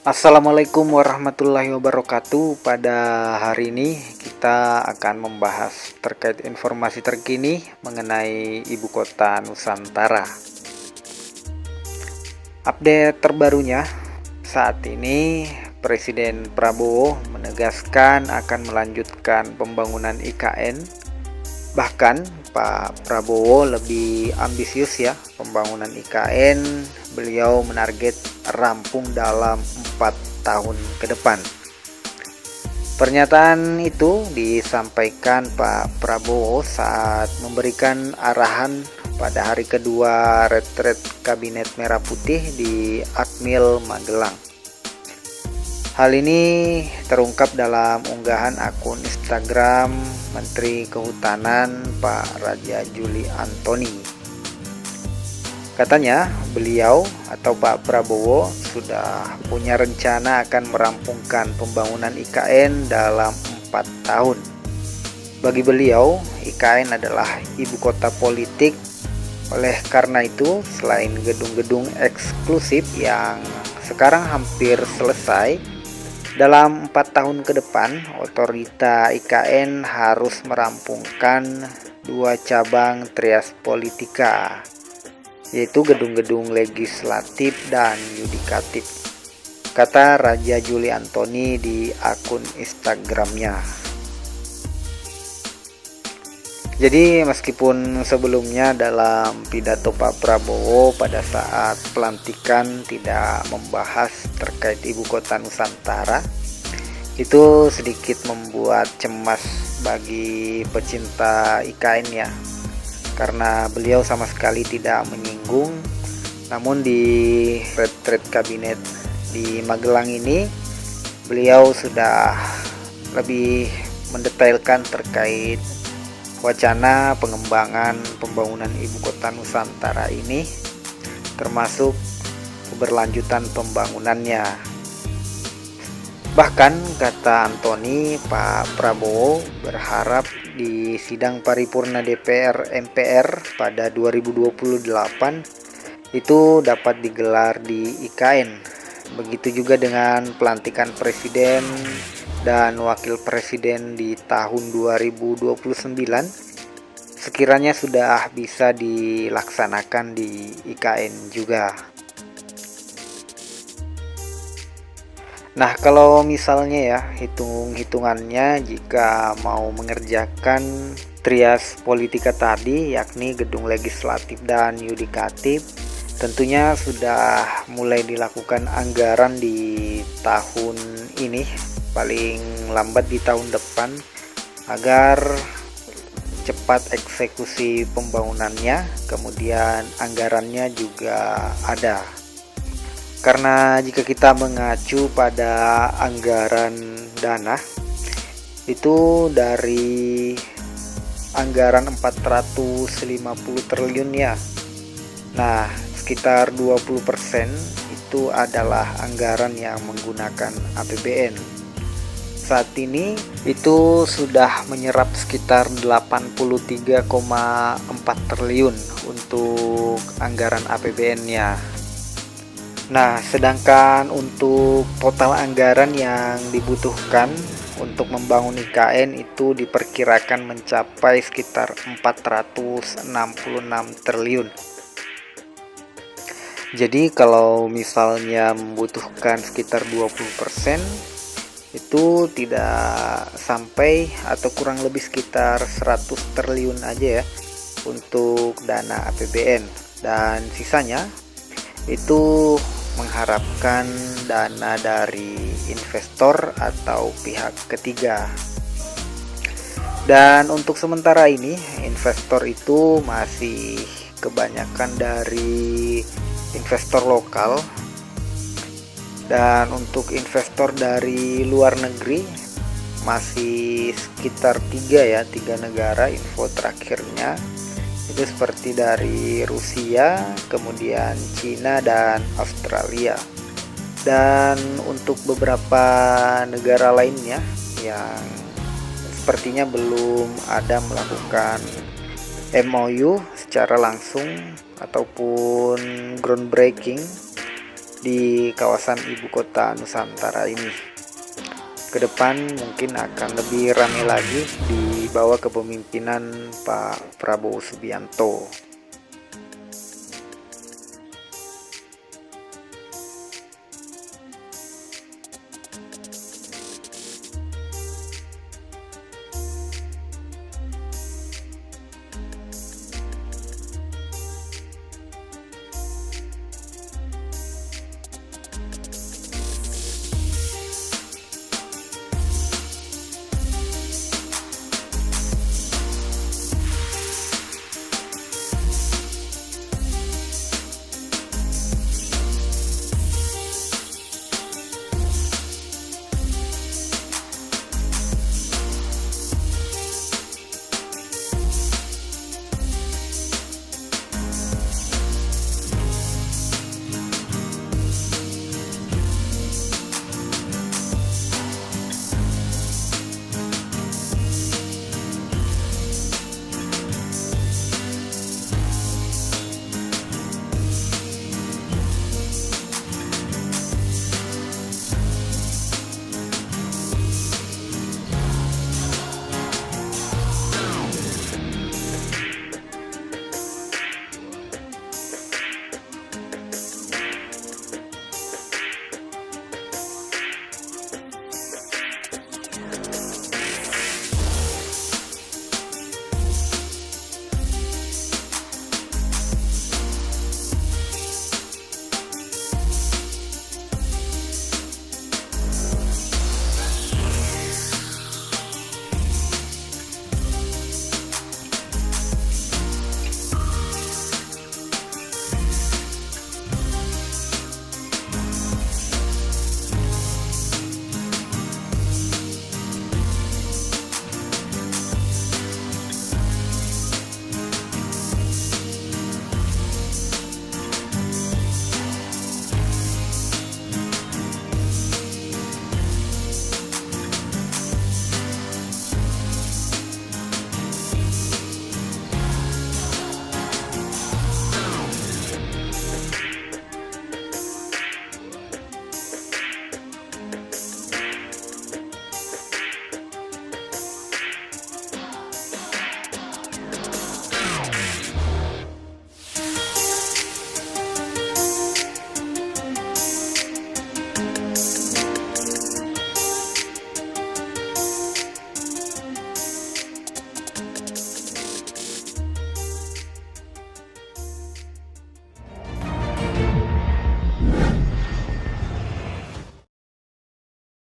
Assalamualaikum warahmatullahi wabarakatuh. Pada hari ini kita akan membahas terkait informasi terkini mengenai ibu kota Nusantara. Update terbarunya, saat ini Presiden Prabowo menegaskan akan melanjutkan pembangunan IKN. Bahkan Pak Prabowo lebih ambisius ya pembangunan IKN. Beliau menarget rampung dalam 4 tahun ke depan. Pernyataan itu disampaikan Pak Prabowo saat memberikan arahan pada hari kedua retret Kabinet Merah Putih di Akmil Magelang. Hal ini terungkap dalam unggahan akun Instagram Menteri Kehutanan Pak Raja Juli Antoni. Katanya beliau atau Pak Prabowo sudah punya rencana akan merampungkan pembangunan IKN dalam 4 tahun. Bagi beliau, IKN adalah ibu kota politik. Oleh karena itu, selain gedung-gedung eksklusif yang sekarang hampir selesai, dalam 4 tahun ke depan, otorita IKN harus merampungkan 2 cabang trias politika, yaitu gedung-gedung legislatif dan yudikatif, kata Raja Juli Antoni di akun Instagramnya. Jadi meskipun sebelumnya dalam pidato Pak Prabowo pada saat pelantikan tidak membahas terkait ibu kota Nusantara, itu sedikit membuat cemas bagi pecinta IKN ya, karena beliau sama sekali tidak menyinggung. Namun di retret kabinet di Magelang ini beliau sudah lebih mendetailkan terkait wacana pengembangan pembangunan ibu kota Nusantara ini, termasuk keberlanjutan pembangunannya. Bahkan kata Antoni, Pak Prabowo berharap di sidang paripurna DPR MPR pada 2028 itu dapat digelar di IKN. Begitu juga dengan pelantikan presiden dan wakil presiden di tahun 2029 sekiranya sudah bisa dilaksanakan di IKN juga. Nah, kalau misalnya ya hitung-hitungannya, jika mau mengerjakan trias politika tadi, yakni gedung legislatif dan yudikatif, tentunya sudah mulai dilakukan anggaran di tahun ini, paling lambat di tahun depan, agar cepat eksekusi pembangunannya, kemudian anggarannya juga ada. Karena jika kita mengacu pada anggaran dana, itu dari anggaran 450 triliun ya. Nah, sekitar 20% itu adalah anggaran yang menggunakan APBN. Saat ini itu sudah menyerap sekitar 83,4 triliun untuk anggaran APBN-nya. Nah, sedangkan untuk total anggaran yang dibutuhkan untuk membangun IKN itu diperkirakan mencapai sekitar 466 triliun. Jadi kalau misalnya membutuhkan sekitar 20%, itu tidak sampai atau kurang lebih sekitar 100 triliun aja ya untuk dana APBN, dan sisanya itu mengharapkan dana dari investor atau pihak ketiga. Dan untuk sementara ini investor itu masih kebanyakan dari investor lokal, dan untuk investor dari luar negeri masih sekitar 3 negara info terakhirnya. Itu seperti dari Rusia, kemudian Cina dan Australia. Dan untuk beberapa negara lainnya yang sepertinya belum ada melakukan MOU secara langsung ataupun groundbreaking, di kawasan ibu kota Nusantara ini. Kedepan mungkin akan lebih ramai lagi di bawah kepemimpinan Pak Prabowo Subianto.